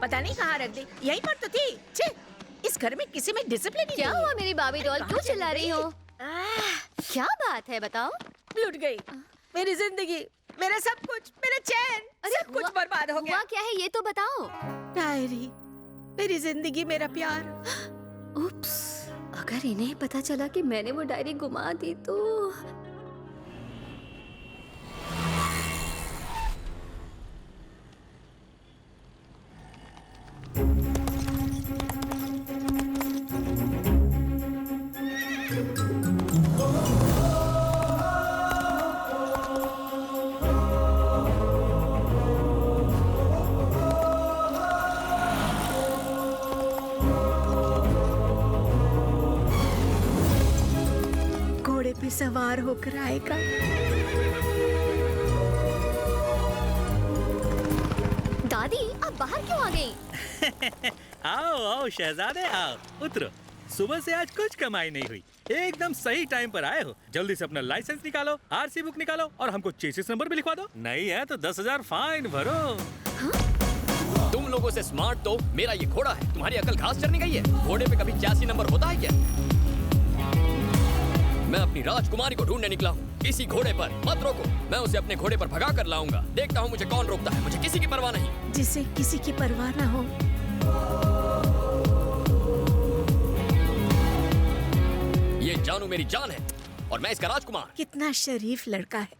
पता नहीं कहाँ रख दी, यहीं पर तो थी। छे, इस घर में किसी में डिसिप्लिन ही क्या नहीं हुआ है। मेरी बाबी डॉल, क्यों चिल्ला रही हो? क्या बात है बताओ? लूट गई मेरी जिंदगी, मेरा सब कुछ, मेरा चैन, सब कुछ बर्बाद हो गया। हुआ क्या है ये तो बताओ। डायरी, मेरी जिंदगी, मेरा प्यार। उप्स, अगर इन्हें पता चला कि मैंने वो डायरी गुमा दी तो। घोड़े पे सवार होकर आएगा। दादी आप बाहर क्यों आ गई? आओ आओ शहजादे आओ, उतरो। सुबह से आज कुछ कमाई नहीं हुई, एकदम सही टाइम पर आए हो। जल्दी से अपना लाइसेंस निकालो, आरसी बुक निकालो और हमको चेसिस नंबर भी लिखवा दो। नहीं है तो 10,000 फाइन भरो। तुम लोगों से स्मार्ट तो मेरा ये घोड़ा है। तुम्हारी अकल घास चरने गई है? घोड़े पे कभी चेसी नंबर होता है क्या? मैं अपनी राजकुमारी को ढूंढने निकला हूँ। किसी घोड़े पर मत रोको, मैं उसे अपने घोड़े पर भगा कर लाऊंगा। देखता हूँ मुझे कौन रोकता है। मुझे किसी की परवाह नहीं। जिसे किसी की परवाह ना हो। ये जानू मेरी जान है और मैं इसका राजकुमार। कितना शरीफ लड़का है,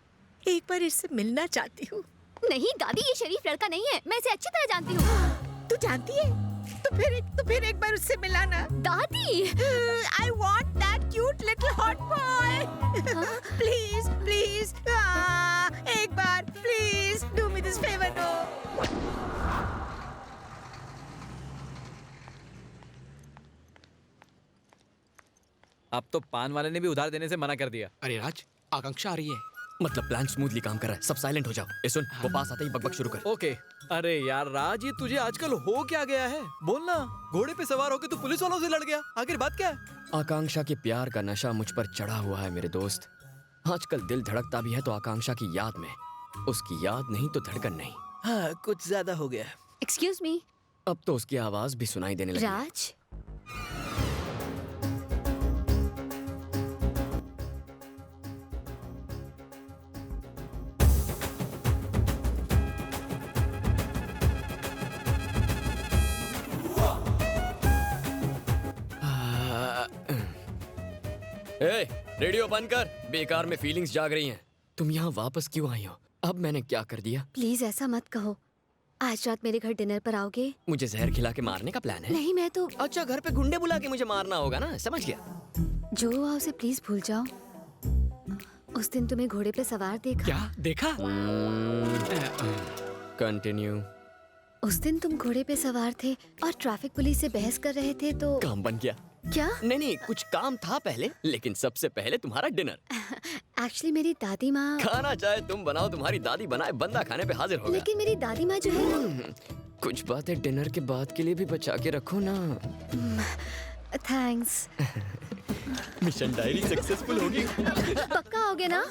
एक बार इससे मिलना चाहती हूँ। नहीं दादी, ये शरीफ लड़का नहीं है, मैं इसे अच्छी तरह जानती हूँ। तू जानती है? तो फिर एक बार उससे मिलाना। दादी I want that cute little hot boy. Please, please, एक बार please do me this favor, no. अब तो पान वाले ने भी उधार देने से मना कर दिया। अरे राज, आकांक्षा आ रही है। मतलब प्लान स्मूथली काम कर रहा है। सब साइलेंट हो जाओ। ए सुन, वो पास आते ही बकबक शुरू कर। ओके। अरे यार राज, ये तुझे आजकल हो क्या गया है? बोलना। घोड़े पे सवार होके तू पुलिस वालों से लड़ गया, आखिर बात क्या है? आकांक्षा के प्यार का नशा मुझ पर चढ़ा हुआ है मेरे दोस्त। आजकल दिल धड़कता भी है तो आकांक्षा की याद में। उसकी याद नहीं तो धड़कन नहीं। हाँ, कुछ ज्यादा हो गया। Excuse me. अब तो उसकी आवाज भी सुनाई देने लगी। राज, ए, रेडियो बंद कर। बेकार में फीलिंग्स जाग रही हैं। तुम यहाँ वापस क्यों आई हो? अब मैंने क्या कर दिया? प्लीज ऐसा मत कहो। आज रात मेरे घर डिनर पर आओगे? मुझे जहर खिला के मारने का प्लान है? नहीं, मैं तो। अच्छा, घर पे गुंडे बुला के मुझे मारना होगा ना, समझ गया। जो हुआ उसे प्लीज भूल जाओ। उस दिन तुम्हें घोड़े पे सवार देखा। क्या देखा? कंटिन्यू। उस दिन तुम घोड़े पे सवार थे और ट्रैफिक पुलिस से बहस कर रहे थे तो। काम बन गया। क्या? नहीं, कुछ काम था पहले, लेकिन सबसे पहले तुम्हारा डिनर। एक्चुअली मेरी दादी माँ। खाना चाहे तुम बनाओ, तुम्हारी दादी बनाए, बंदा खाने पे हाजिर होगा। लेकिन मेरी दादी माँ जो है ना। कुछ बातें डिनर के बाद के लिए भी बचा के रखो ना। थैंक्स। मिशन डायरी सक्सेसफुल होगी। पक्का आओगे ना?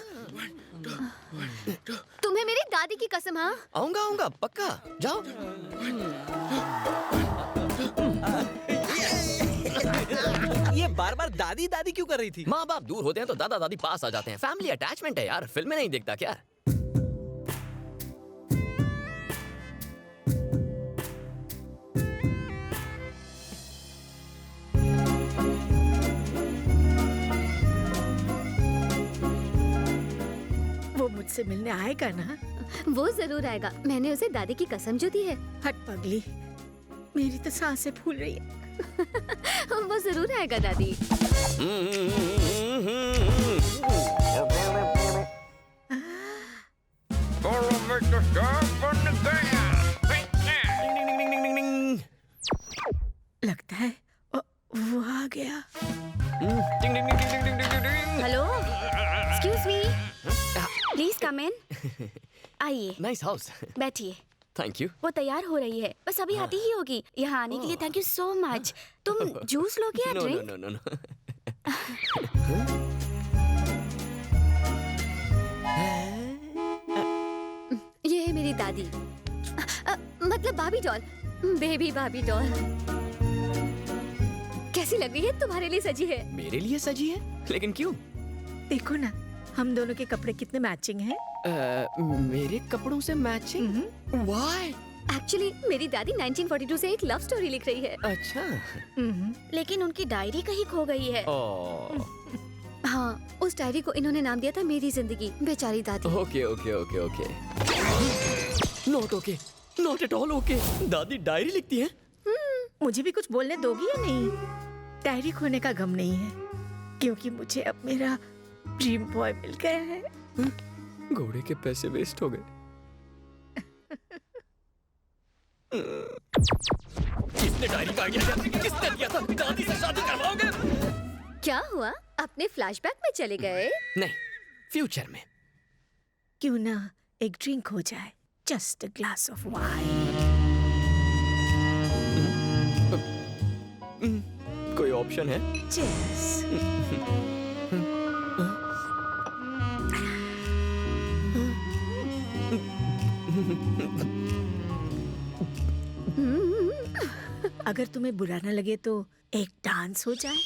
तुम्हें मेरी दादी की कसम। हाँ, आऊंगा पक्का। जाओ। ये बार बार दादी दादी क्यों कर रही थी? माँ बाप दूर होते हैं तो दादा दादी पास आ जाते हैं। फैमिली अटैचमेंट है यार, फिल्म में नहीं दिखता क्या? वो मुझसे मिलने आएगा ना? वो जरूर आएगा। मैंने उसे दादी की कसम जो दी है। हट पगली, मेरी तो सांसें फूल रही है। वो जरूर आएगा दादी। लगता है वो आ गया। Hello, excuse me, please come in. आइए, नाइस हाउस। बैठिए। Thank you. वो तैयार हो रही है, बस अभी आती ही होगी। यहाँ आने के लिए थैंक यू सो मच। तुम जूस लोगे या no drink? No no no. ये है मेरी दादी, मतलब भाभी डॉल। बेबी बाबी डॉल कैसी लग रही है? तुम्हारे लिए सजी है। मेरे लिए सजी है? लेकिन क्यों? देखो ना, हम दोनों के कपड़े कितने मैचिंग हैं। मेरे कपड़ों से मैचिंग? Why? एक्चुअली मेरी दादी 1942 से एक लव स्टोरी लिख रही है। अच्छा। लेकिन उनकी डायरी कहीं खो गई है। हाँ, उस डायरी को इन्होंने नाम दिया था मेरी जिंदगी। बेचारी दादी। Okay okay okay okay. Not okay, not at all okay. दादी डायरी लिखती है? मुझे भी कुछ बोलने दोगी या नहीं? डायरी खोने का गम नहीं है, क्योंकि मुझे अब मेरा ड्रीम बॉय मिल गया है। घोड़े के पैसे वेस्ट हो गए। किसने डायरी का आइडिया दिया? किसने दिया था? दादी से शादी करवाओगे? क्या हुआ? अपने फ्लैशबैक में चले गए? नहीं, फ्यूचर में। क्यों ना एक ड्रिंक हो जाए, just a glass of wine. कोई ऑप्शन है? Cheers. अगर तुम्हें बुरा न लगे तो एक डांस हो जाए।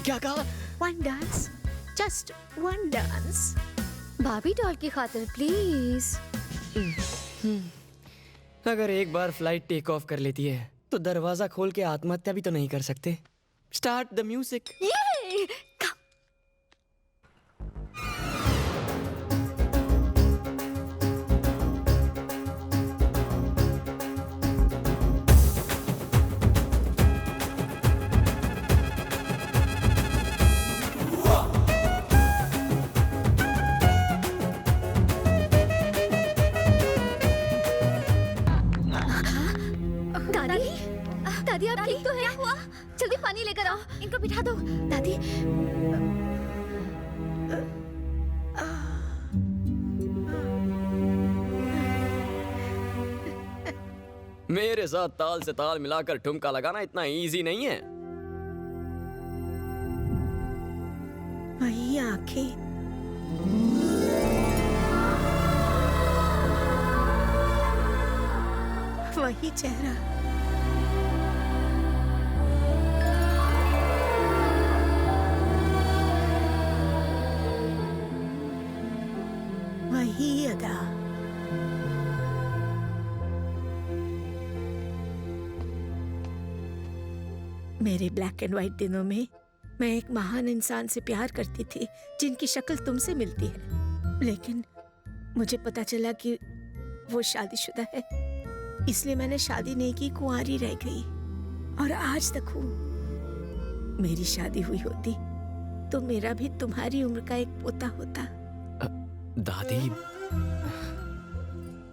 क्या कहा? One dance, just one dance. भाभी डॉल की खातिर प्लीज। अगर एक बार फ्लाइट टेक ऑफ कर लेती है तो दरवाजा खोल के आत्महत्या भी तो नहीं कर सकते। Start the music. दादी, दादी आप ठीक तो है? क्या हुआ? जल्दी पानी लेकर आओ, इनको बिठा दो। दादी, मेरे साथ ताल से ताल मिलाकर ठुमका लगाना इतना इजी नहीं है। वही आंखें, वही चेहरा, वही अदा। मेरे ब्लैक एंड व्हाइट दिनों में मैं एक महान इंसान से प्यार करती थी जिनकी शक्ल तुमसे मिलती है, लेकिन मुझे पता चला कि वो शादीशुदा है, इसलिए मैंने शादी नहीं की, कुंवारी रह गई और आज तक हूँ। मेरी शादी हुई होती तो मेरा भी तुम्हारी उम्र का एक पोता होता। दादी,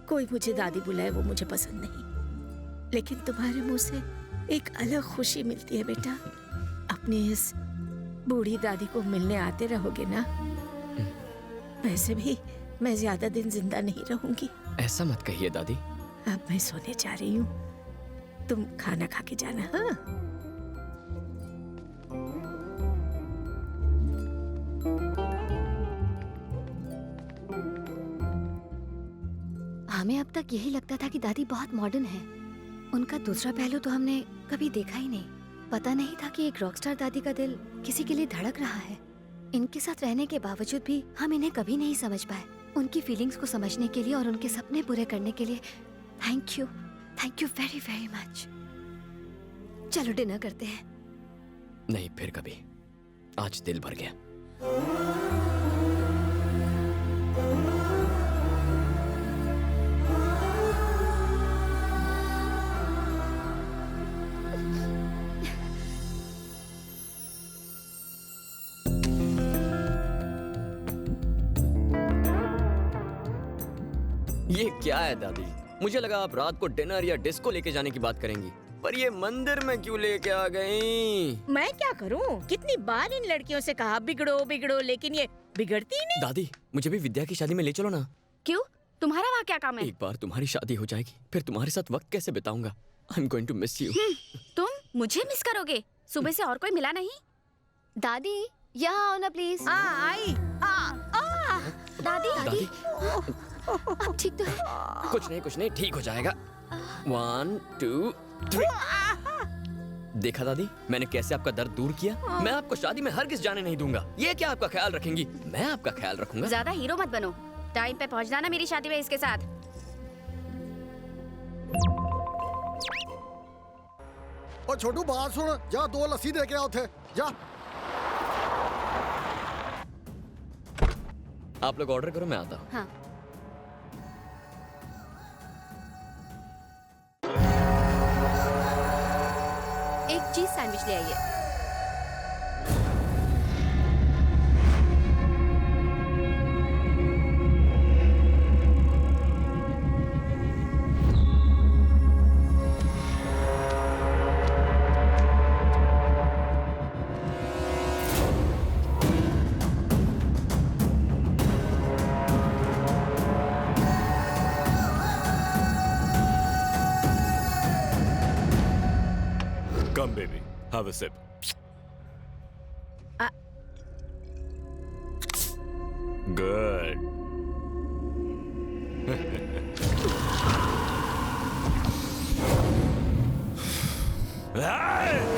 कोई मुझे दादी बुलाए वो मुझे पसंद नहीं, लेकिन तुम्हारे मुंह से एक अलग खुशी मिलती है बेटा। अपनी इस बूढ़ी दादी को मिलने आते रहोगे ना? वैसे भी मैं ज्यादा दिन जिंदा नहीं रहूंगी। ऐसा मत कहिए दादी। अब मैं सोने जा रही हूँ, तुम खाना खा के जाना। हाँ, हमें अब तक यही लगता था कि दादी बहुत मॉडर्न है। उनका दूसरा पहलू तो हमने कभी देखा ही नहीं। पता नहीं था कि एक रॉकस्टार दादी का दिल किसी के लिए धड़क रहा है। इनके साथ रहने के बावजूद भी हम इन्हें कभी नहीं समझ पाए। उनकी फीलिंग्स को समझने के लिए और उनके सपने पूरे करने के लिए thank you very very much. चलो डिनर करते हैं। नहीं, फिर कभी। आज दिल भर गया। ये क्या है दादी? मुझे लगा आप रात को डिनर या डिस्को लेके जाने की बात करेंगी, पर ये मंदिर में क्यों लेके आ गई? मैं क्या करूँ? कितनी बार इन लड़कियों से कहा बिगड़ो बिगड़ो, लेकिन ये बिगड़ती ही नहीं। दादी, मुझे भी विद्या की शादी में ले चलो ना। क्यों? तुम्हारा वहाँ क्या काम है? एक बार तुम्हारी शादी हो जाएगी, फिर तुम्हारे साथ वक्त कैसे बिताऊंगा? I am going to miss you. तुम मुझे मिस करोगे? सुबह से और कोई मिला नहीं? दादी यहाँ आओ ना प्लीज। आई। दादी दादी, अब ठीक तो है? कुछ नहीं ठीक हो जाएगा। 1 2 3। देखा दादी, मैंने कैसे आपका दर्द दूर किया। मैं आपको शादी में हरगिज जाने नहीं दूंगा। ये क्या आपका ख्याल रखेंगी? मैं आपका ख्याल रखूंगा। ज्यादा हीरो मत बनो, टाइम पे पहुंच जाना मेरी शादी में इसके साथ। और छोटू बात सुन, जा 2 लस्सी दे के आओ थे, जा। आप लोग ऑर्डर करो, मैं आता हूँ। हाँ। एक चीज सैंडविच ले आइए। Come, baby. Have a sip. Good. Ah!